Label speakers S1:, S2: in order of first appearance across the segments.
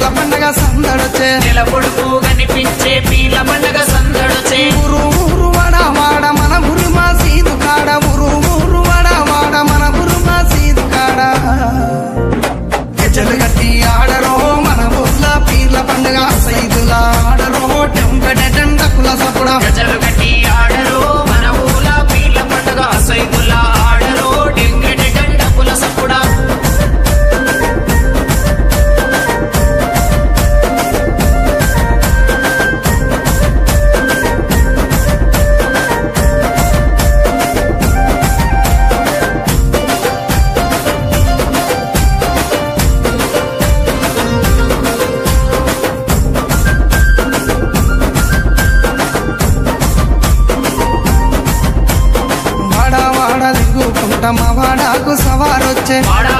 S1: పీర్ల పండగ సందడొచ్చే
S2: నెల పొడుపు కనిపించే పీర్ల పండగ సందడొచ్చే
S1: ఊరు ఊరు వాడ వాడ మన ఊరు మా సీదు కాడ ఊరు ఊరు వాడ వాడ మన ఊరు మా సీదు కాడ గజలు గట్టి ఆడరో మన ఊర్ల పీర్ల పండగ సైదుల ఆడరో టెంకటెండకుల సపుడ
S2: గజలు కట్టి ఆడరో మన ఊల పీర్ల పండగ సైదుల్లా ఆడరో డెంగెడె డండకుల సప్పుడా
S1: మా వాడాకు సవారొచ్చే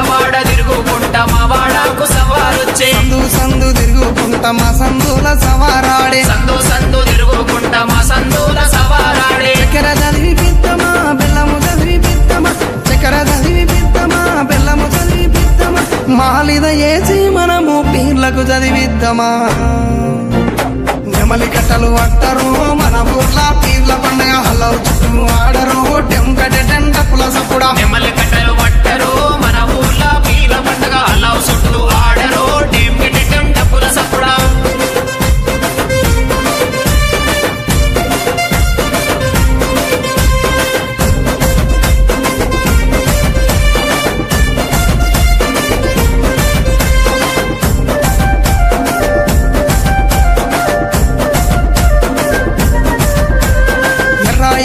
S2: వాడ తిరుగుకుంటా మా వాడాకు సవారొచ్చే
S1: సందు సందు తిరుగుకుంటా మా సందుల సవారాడే
S2: సందు సందు తిరుగుకుంటా మా సందుల సవారాడే
S1: చక్కెర చదివి పిత్తమా బెల్లము చదివి పిత్తమా చక్కెర చదివి పిత్తమా బెల్లము చదివి పిత్తమా మాలిద ఏసి మనము పీర్లకు చదివిద్దామా నెమలి కట్టలు అట్టరు మన ఊర్ల పీర్ల పండుగ హలవు చుట్టూ ఆడరు టెంకటెండకుల సపుడా
S2: నెమలి కట్టలు పట్టరు మన ఊర్ల పీర్ల పండగ అల్లావు చుట్టూ ఆడరు డెంగెడె డండకుల సప్పుడా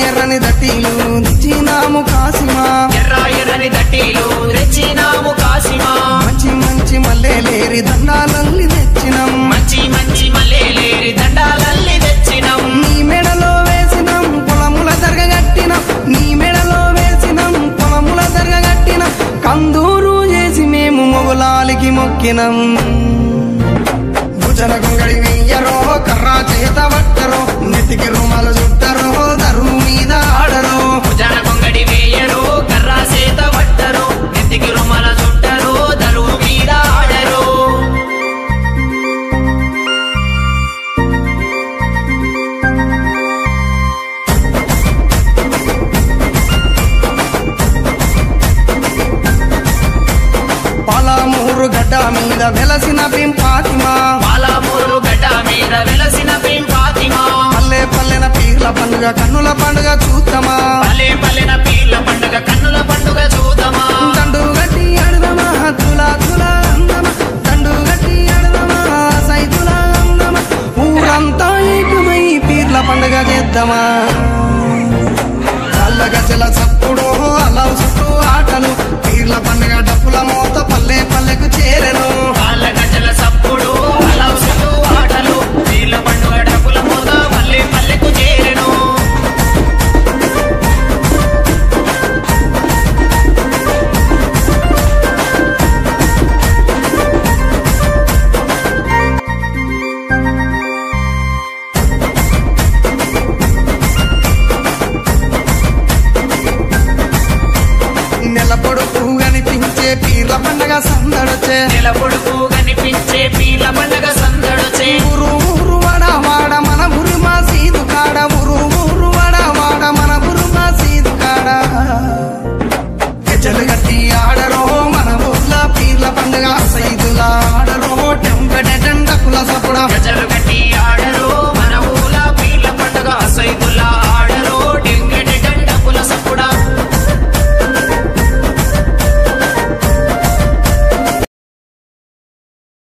S1: ఎర్రని దట్టీలు తెచ్చినాము కాసిమా
S2: ఎర్రని దట్టీలు తెచ్చినాము కాసిమా
S1: మంచి మంచి మల్లెలేరి దండాలల్లి తెచ్చినాం
S2: మంచి మంచి మల్లెలేరి దండాలల్లి తెచ్చినాం
S1: నీ మెడలో వేసినాం పొలముల దర్గగట్టినాం నీ మెడలో వేసినాం పొలముల దర్గగట్టినాం కందూరు చేసి మేము మొగులాలికి మొక్కినాం భుజన గొంగడి వెయ్యరో కర్రా చేత పట్టరో నెత్తికి రుమాలు చుట్టరో దరువు మీద ఆడరో
S2: భుజన గొంగడి వేయరు కర్రా సేత పట్టరు నెత్తికి రుమాల చుట్టరు దరువు మీద ఆడరు
S1: పాలమూరు గడ్డ మీద వెలసిన పింపాతిమా
S2: పాలమూరు గడ్డ మీద వెలసిన పింపాతిమా
S1: పల్లె పల్లెన పీర్ల పండుగ కన్నుల పండుగ చూద్దామా
S2: పల్లె పల్లెన పీర్ల పండుగ కన్నుల పండుగ చూద్దామా
S1: దండు గట్టి ఆడదమా తులా తులా అందమా దండు గట్టి ఆడదమా సైతులా అందమా ఊరంతా ఏకమై పీర్ల పండుగ చేద్దామా కళ్ళ గజల సప్పుడు అలా చుట్టూ ఆటలు పీర్ల పండుగ డప్పుల మోత పల్లె పల్లెకు చేరెను
S2: వాళ్ళ గజల సప్పుడు అలవు చుట్టూ ఆటలు పీర్ల పండుగ డప్పుల మోత పల్లె పల్లెకు చేరెను
S1: నెల పొడుపు కనిపించే పీర్ల పండుగ సందడొచ్చే
S2: నెల పొడుపు కనిపించే పీర్ల పండుగ సందడొచ్చే
S1: ఊరు